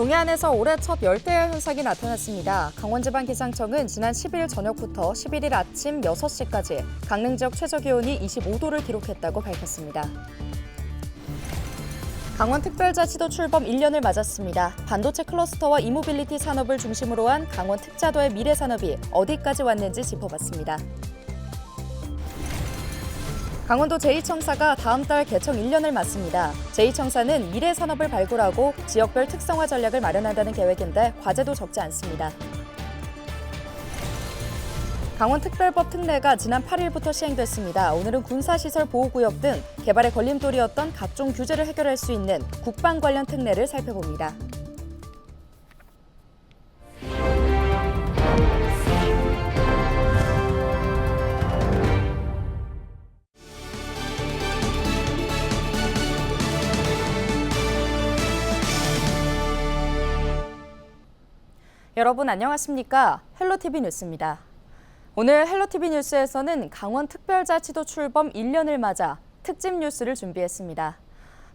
동해안에서 올해 첫 열대야 현상이 나타났습니다. 강원지방기상청은 지난 10일 저녁부터 11일 아침 6시까지 강릉 지역 최저기온이 25도를 기록했다고 밝혔습니다. 강원특별자치도 출범 1년을 맞았습니다. 반도체 클러스터와 이모빌리티 산업을 중심으로 한 강원 특자도의 미래 산업이 어디까지 왔는지 짚어봤습니다. 강원도 제2청사가 다음 달 개청 1년을 맞습니다. 제2청사는 미래 산업을 발굴하고 지역별 특성화 전략을 마련한다는 계획인데 과제도 적지 않습니다. 강원특별법 특례가 지난 8일부터 시행됐습니다. 오늘은 군사시설 보호구역 등 개발의 걸림돌이었던 각종 규제를 해결할 수 있는 국방 관련 특례를 살펴봅니다. 여러분 안녕하십니까? 헬로티비 뉴스입니다. 오늘 헬로티비 뉴스에서는 강원특별자치도 출범 1년을 맞아 특집 뉴스를 준비했습니다.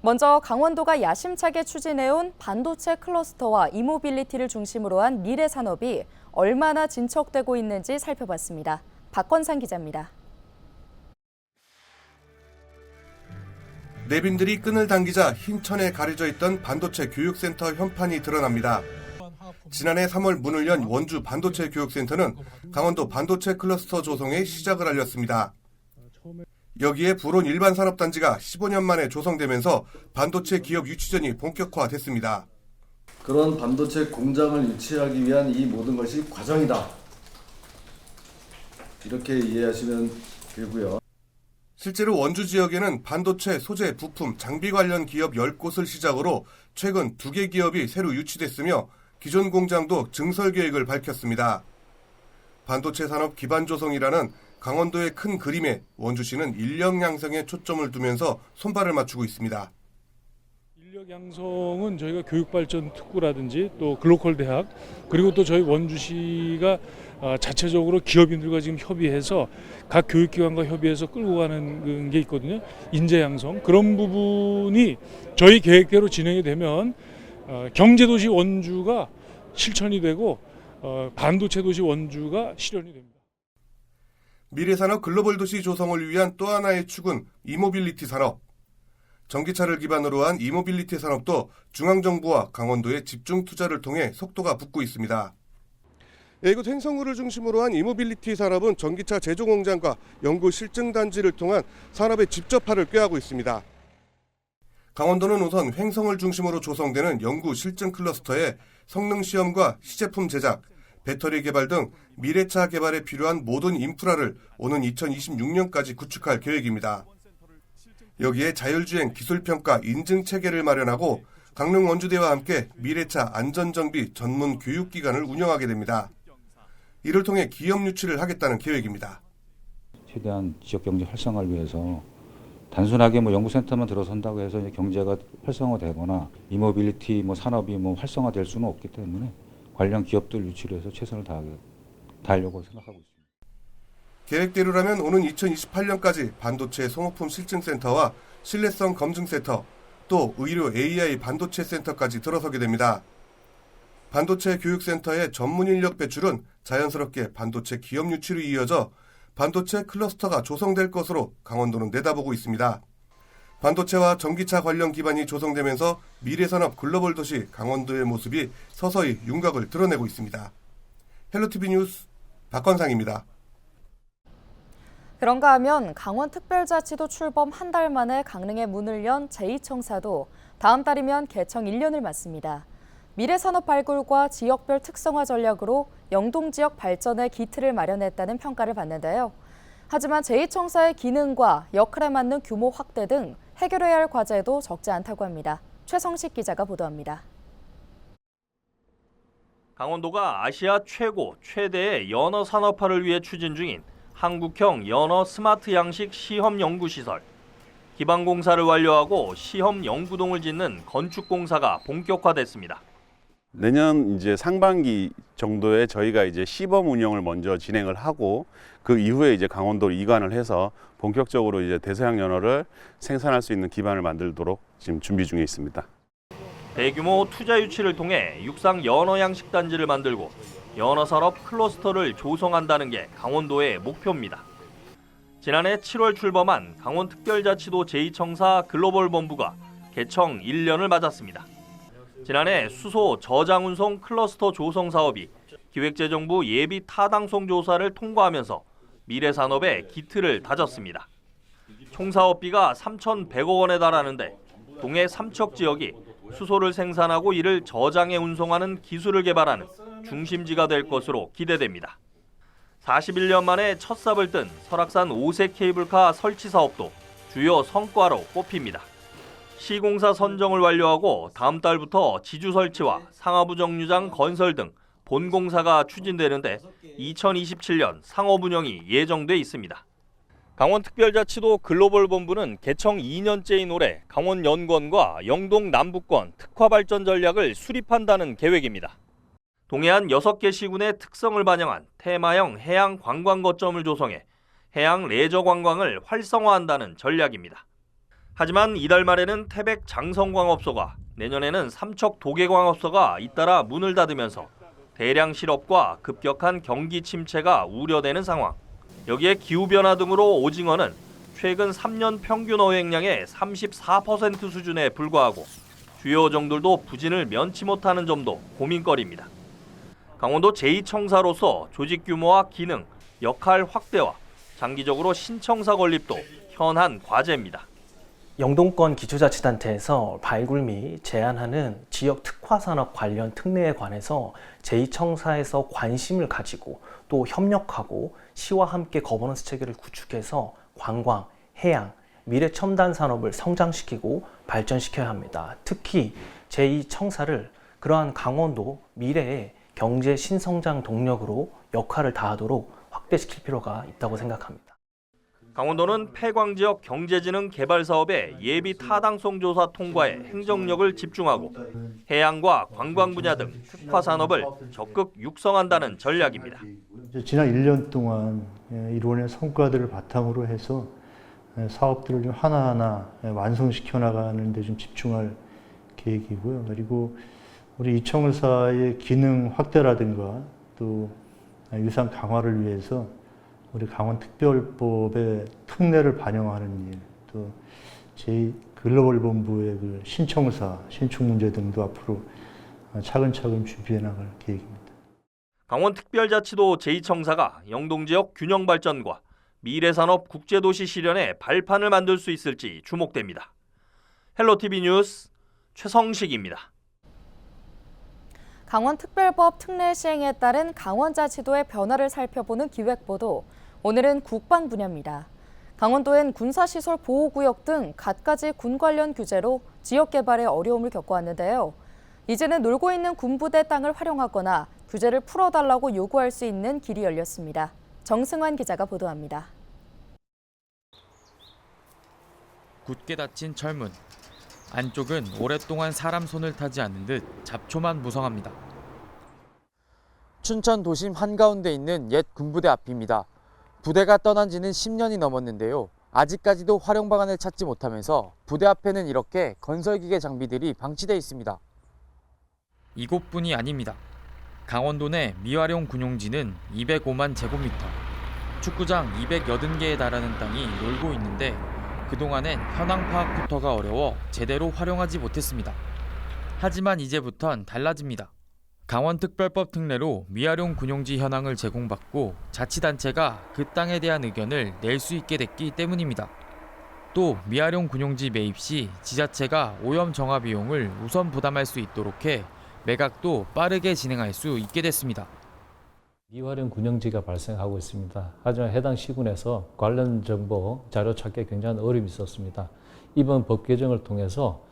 먼저 강원도가 야심차게 추진해온 반도체 클러스터와 이모빌리티를 중심으로 한 미래 산업이 얼마나 진척되고 있는지 살펴봤습니다. 박건상 기자입니다. 내빈들이 끈을 당기자 흰천에 가려져 있던 반도체 교육센터 현판이 드러납니다. 지난해 3월 문을 연 원주 반도체 교육센터는 강원도 반도체 클러스터 조성의 시작을 알렸습니다. 여기에 불온 일반산업단지가 15년 만에 조성되면서 반도체 기업 유치전이 본격화됐습니다. 그런 반도체 공장을 유치하기 위한 이 모든 것이 과정이다. 이렇게 이해하시면 되고요. 실제로 원주 지역에는 반도체, 소재, 부품, 장비 관련 기업 10곳을 시작으로 최근 2개 기업이 새로 유치됐으며 기존 공장도 증설 계획을 밝혔습니다. 반도체 산업 기반 조성이라는 강원도의 큰 그림에 원주시는 인력 양성에 초점을 두면서 손발을 맞추고 있습니다. 인력 양성은 저희가 교육발전 특구라든지 또 글로컬 대학 그리고 또 저희 원주시가 자체적으로 기업인들과 지금 협의해서 각 교육기관과 협의해서 끌고 가는 게 있거든요. 인재 양성 그런 부분이 저희 계획대로 진행이 되면 경제도시 원주가 실천이 되고 반도체 도시 원주가 실현이 됩니다. 미래산업 글로벌 도시 조성을 위한 또 하나의 축은 이모빌리티 산업. 전기차를 기반으로 한 이모빌리티 산업도 중앙정부와 강원도의 집중 투자를 통해 속도가 붙고 있습니다. 이곳 횡성구를 중심으로 한 이모빌리티 산업은 전기차 제조 공장과 연구 실증 단지를 통한 산업의 집접화를 꾀하고 있습니다. 강원도는 우선 횡성을 중심으로 조성되는 연구 실증 클러스터에 성능 시험과 시제품 제작, 배터리 개발 등 미래차 개발에 필요한 모든 인프라를 오는 2026년까지 구축할 계획입니다. 여기에 자율주행 기술평가 인증 체계를 마련하고 강릉 원주대와 함께 미래차 안전정비 전문 교육기관을 운영하게 됩니다. 이를 통해 기업 유치를 하겠다는 계획입니다. 최대한 지역경제 활성화를 위해서 단순하게 연구센터만 들어선다고 해서 경제가 활성화되거나 이모빌리티 산업이 활성화될 수는 없기 때문에 관련 기업들 유치를 해서 최선을 다하려고 생각하고 있습니다. 계획대로라면 오는 2028년까지 반도체 소모품 실증센터와 신뢰성 검증센터, 또 의료 AI 반도체 센터까지 들어서게 됩니다. 반도체 교육센터의 전문 인력 배출은 자연스럽게 반도체 기업 유치로 이어져 반도체 클러스터가 조성될 것으로 강원도는 내다보고 있습니다. 반도체와 전기차 관련 기반이 조성되면서 미래산업 글로벌 도시 강원도의 모습이 서서히 윤곽을 드러내고 있습니다. 헬로티비 뉴스 박건상입니다. 그런가 하면 강원특별자치도 출범 한 달 만에 강릉에 문을 연 제2청사도 다음 달이면 개청 1년을 맞습니다. 미래산업 발굴과 지역별 특성화 전략으로 영동 지역 발전의 기틀을 마련했다는 평가를 받는데요. 하지만 제2청사의 기능과 역할에 맞는 규모 확대 등 해결해야 할 과제도 적지 않다고 합니다. 최성식 기자가 보도합니다. 강원도가 아시아 최대의 연어 산업화를 위해 추진 중인 한국형 연어 스마트 양식 시험 연구시설. 기반 공사를 완료하고 시험 연구동을 짓는 건축 공사가 본격화됐습니다. 내년 상반기 정도에 저희가 시범 운영을 먼저 진행을 하고 그 이후에 강원도로 이관을 해서 본격적으로 대서양 연어를 생산할 수 있는 기반을 만들도록 지금 준비 중에 있습니다. 대규모 투자 유치를 통해 육상 연어 양식 단지를 만들고 연어 산업 클러스터를 조성한다는 게 강원도의 목표입니다. 지난해 7월 출범한 강원특별자치도 제2청사 글로벌 본부가 개청 1년을 맞았습니다. 지난해 수소 저장운송 클러스터 조성 사업이 기획재정부 예비 타당성 조사를 통과하면서 미래산업의 기틀을 다졌습니다. 총 사업비가 3,100억 원에 달하는데 동해 삼척 지역이 수소를 생산하고 이를 저장해 운송하는 기술을 개발하는 중심지가 될 것으로 기대됩니다. 41년 만에 첫 삽을 뜬 설악산 5색 케이블카 설치 사업도 주요 성과로 꼽힙니다. 시공사 선정을 완료하고 다음 달부터 지주 설치와 상하부 정류장 건설 등 본공사가 추진되는데 2027년 상업 운영이 예정돼 있습니다. 강원특별자치도 글로벌 본부는 개청 2년째인 올해 강원 연권과 영동 남부권 특화 발전 전략을 수립한다는 계획입니다. 동해안 6개 시군의 특성을 반영한 테마형 해양 관광 거점을 조성해 해양 레저 관광을 활성화한다는 전략입니다. 하지만 이달 말에는 태백 장성광업소가 내년에는 삼척 도계광업소가 잇따라 문을 닫으면서 대량 실업과 급격한 경기 침체가 우려되는 상황. 여기에 기후변화 등으로 오징어는 최근 3년 평균 어획량의 34% 수준에 불과하고 주요 어종들도 부진을 면치 못하는 점도 고민거리입니다. 강원도 제2청사로서 조직 규모와 기능, 역할 확대와 장기적으로 신청사 건립도 현안 과제입니다. 영동권 기초자치단체에서 발굴 및 제안하는 지역 특화산업 관련 특례에 관해서 제2청사에서 관심을 가지고 또 협력하고 시와 함께 거버넌스 체계를 구축해서 관광, 해양, 미래 첨단 산업을 성장시키고 발전시켜야 합니다. 특히 제2청사를 그러한 강원도 미래의 경제 신성장 동력으로 역할을 다하도록 확대시킬 필요가 있다고 생각합니다. 강원도는 폐광지역 경제지능 개발 사업의 예비 타당성 조사 통과에 행정력을 집중하고 해양과 관광 분야 등 특화 산업을 적극 육성한다는 전략입니다. 지난 1년 동안 이루어낸 성과들을 바탕으로 해서 사업들을 좀 하나하나 완성시켜 나가는 데 좀 집중할 계획이고요. 그리고 우리 이청사의 기능 확대라든가 또 유산 강화를 위해서 우리 강원특별법의 특례를 반영하는 일, 또 제2글로벌 본부의 그 신청사, 신축 문제 등도 앞으로 차근차근 준비해 나갈 계획입니다. 강원특별자치도 제2청사가 영동지역 균형 발전과 미래산업 국제도시 실현에 발판을 만들 수 있을지 주목됩니다. 헬로티비 뉴스 최성식입니다. 강원특별법 특례 시행에 따른 강원자치도의 변화를 살펴보는 기획보도, 오늘은 국방 분야입니다. 강원도엔 군사시설 보호구역 등 갖가지 군 관련 규제로 지역 개발에 어려움을 겪어왔는데요. 이제는 놀고 있는 군부대 땅을 활용하거나 규제를 풀어달라고 요구할 수 있는 길이 열렸습니다. 정승환 기자가 보도합니다. 굳게 닫힌 철문. 안쪽은 오랫동안 사람 손을 타지 않은 듯 잡초만 무성합니다. 춘천 도심 한가운데 있는 옛 군부대 앞입니다. 부대가 떠난 지는 10년이 넘었는데요. 아직까지도 활용 방안을 찾지 못하면서 부대 앞에는 이렇게 건설기계 장비들이 방치돼 있습니다. 이곳뿐이 아닙니다. 강원도 내 미활용 군용지는 205만 제곱미터, 축구장 280개에 달하는 땅이 놀고 있는데 그동안엔 현황 파악부터가 어려워 제대로 활용하지 못했습니다. 하지만 이제부턴 달라집니다. 강원특별법 특례로 미활용 군용지 현황을 제공받고 자치단체가 그 땅에 대한 의견을 낼 수 있게 됐기 때문입니다. 또 미활용 군용지 매입 시 지자체가 오염 정화 비용을 우선 부담할 수 있도록 해 매각도 빠르게 진행할 수 있게 됐습니다. 미활용 군용지가 발생하고 있습니다. 하지만 해당 시군에서 관련 정보 자료 찾기에 굉장한 어려움이 있었습니다. 이번 법 개정을 통해서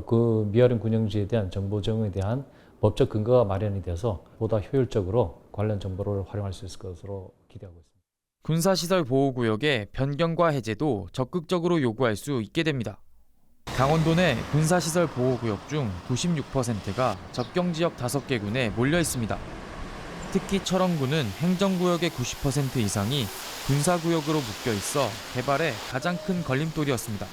그 미활용 군용지에 대한 정보 제공에 대한 법적 근거가 마련이 돼서 보다 효율적으로 관련 정보를 활용할 수 있을 것으로 기대하고 있습니다. 군사시설 보호구역의 변경과 해제도 적극적으로 요구할 수 있게 됩니다. 강원도 내 군사시설 보호구역 중 96%가 접경지역 5개 군에 몰려 있습니다. 특히 철원군은 행정구역의 90% 이상이 군사구역으로 묶여 있어 개발에 가장 큰 걸림돌이었습니다.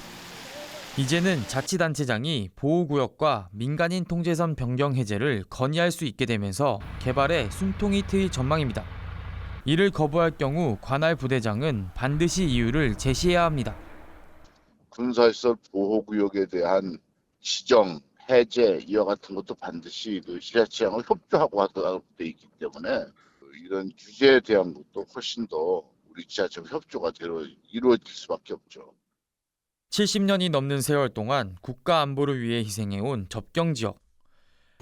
이제는 자치단체장이 보호구역과 민간인 통제선 변경 해제를 건의할 수 있게 되면서 개발에 숨통이 트일 전망입니다. 이를 거부할 경우 관할 부대장은 반드시 이유를 제시해야 합니다. 군사시설 보호구역에 대한 지정, 해제 이와 같은 것도 반드시 그 지자체장을 협조하고 하도록 돼 있기 때문에 이런 규제에 대한 것도 훨씬 더 우리 지자체 협조가 이루어질 수밖에 없죠. 70년이 넘는 세월 동안 국가 안보를 위해 희생해온 접경 지역.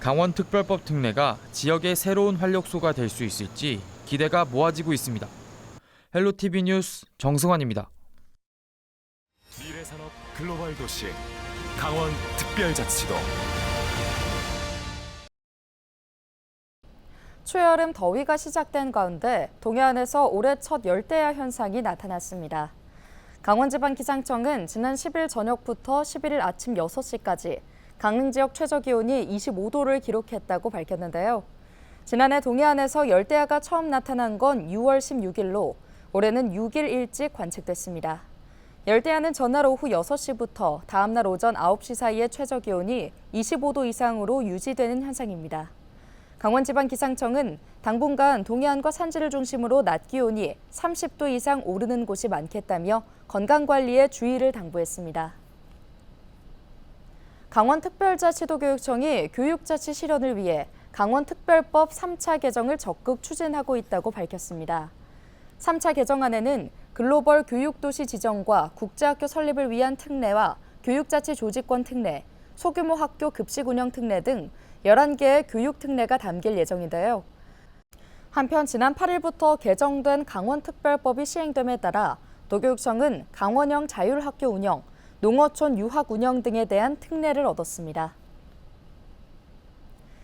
강원특별법 특례가 지역의 새로운 활력소가 될 수 있을지 기대가 모아지고 있습니다. 헬로티비 뉴스 정승환입니다. 미래산업 글로벌 도시 강원특별자치도. 초여름 더위가 시작된 가운데 동해안에서 올해 첫 열대야 현상이 나타났습니다. 강원지방기상청은 지난 10일 저녁부터 11일 아침 6시까지 강릉 지역 최저기온이 25도를 기록했다고 밝혔는데요. 지난해 동해안에서 열대야가 처음 나타난 건 6월 16일로 올해는 6일 일찍 관측됐습니다. 열대야는 전날 오후 6시부터 다음 날 오전 9시 사이의 최저기온이 25도 이상으로 유지되는 현상입니다. 강원지방기상청은 당분간 동해안과 산지를 중심으로 낮 기온이 30도 이상 오르는 곳이 많겠다며 건강관리에 주의를 당부했습니다. 강원특별자치도교육청이 교육자치 실현을 위해 강원특별법 3차 개정을 적극 추진하고 있다고 밝혔습니다. 3차 개정안에는 글로벌 교육도시 지정과 국제학교 설립을 위한 특례와 교육자치 조직권 특례, 소규모 학교 급식 운영 특례 등 11개의 교육 특례가 담길 예정인데요. 한편 지난 8일부터 개정된 강원특별법이 시행됨에 따라 도교육청은 강원형 자율학교 운영, 농어촌 유학 운영 등에 대한 특례를 얻었습니다.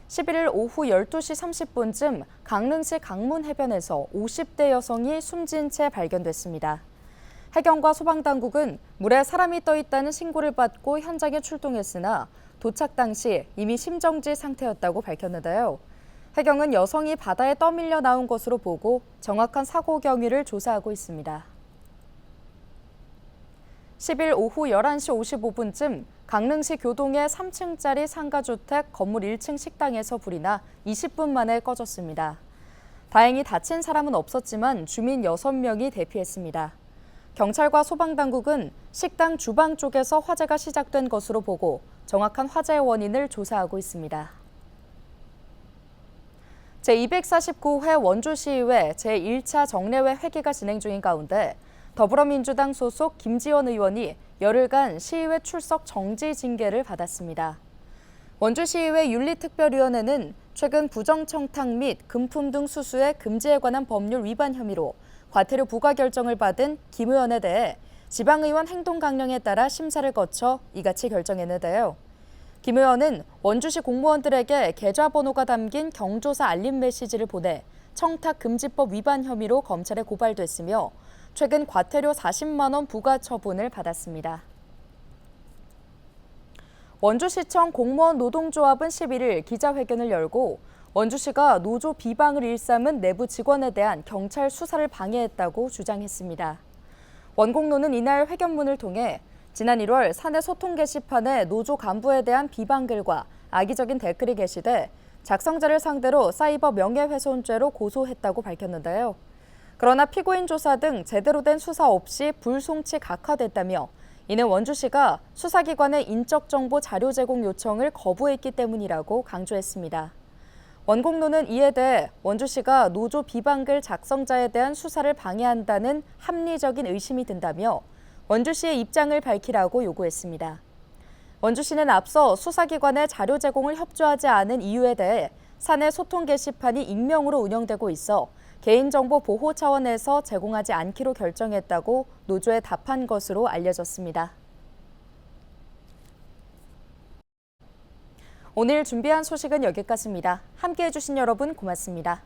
11일 오후 12시 30분쯤 강릉시 강문 해변에서 50대 여성이 숨진 채 발견됐습니다. 해경과 소방당국은 물에 사람이 떠 있다는 신고를 받고 현장에 출동했으나 도착 당시 이미 심정지 상태였다고 밝혔는데요. 해경은 여성이 바다에 떠밀려 나온 것으로 보고 정확한 사고 경위를 조사하고 있습니다. 10일 오후 11시 55분쯤 강릉시 교동의 3층짜리 상가주택 건물 1층 식당에서 불이 나 20분 만에 꺼졌습니다. 다행히 다친 사람은 없었지만 주민 6명이 대피했습니다. 경찰과 소방당국은 식당 주방 쪽에서 화재가 시작된 것으로 보고 정확한 화재의 원인을 조사하고 있습니다. 제249회 원주시의회 제1차 정례회 회기가 진행 중인 가운데 더불어민주당 소속 김지원 의원이 열흘간 시의회 출석 정지 징계를 받았습니다. 원주시의회 윤리특별위원회는 최근 부정청탁 및 금품 등 수수의 금지에 관한 법률 위반 혐의로 과태료 부과 결정을 받은 김 의원에 대해 지방의원 행동 강령에 따라 심사를 거쳐 이같이 결정했는데요. 김 의원은 원주시 공무원들에게 계좌번호가 담긴 경조사 알림 메시지를 보내 청탁금지법 위반 혐의로 검찰에 고발됐으며 최근 과태료 40만 원 부과 처분을 받았습니다. 원주시청 공무원 노동조합은 11일 기자회견을 열고 원주시가 노조 비방을 일삼은 내부 직원에 대한 경찰 수사를 방해했다고 주장했습니다. 원공노는 이날 회견문을 통해 지난 1월 사내 소통 게시판에 노조 간부에 대한 비방글과 악의적인 댓글이 게시돼 작성자를 상대로 사이버 명예훼손죄로 고소했다고 밝혔는데요. 그러나 피고인 조사 등 제대로 된 수사 없이 불송치 각하됐다며 이는 원주시가 수사기관의 인적 정보 자료 제공 요청을 거부했기 때문이라고 강조했습니다. 원공노는 이에 대해 원주시가 노조 비방글 작성자에 대한 수사를 방해한다는 합리적인 의심이 든다며 원주시의 입장을 밝히라고 요구했습니다. 원주시는 앞서 수사기관의 자료 제공을 협조하지 않은 이유에 대해 사내 소통 게시판이 익명으로 운영되고 있어 개인정보 보호 차원에서 제공하지 않기로 결정했다고 노조에 답한 것으로 알려졌습니다. 오늘 준비한 소식은 여기까지입니다. 함께해 주신 여러분 고맙습니다.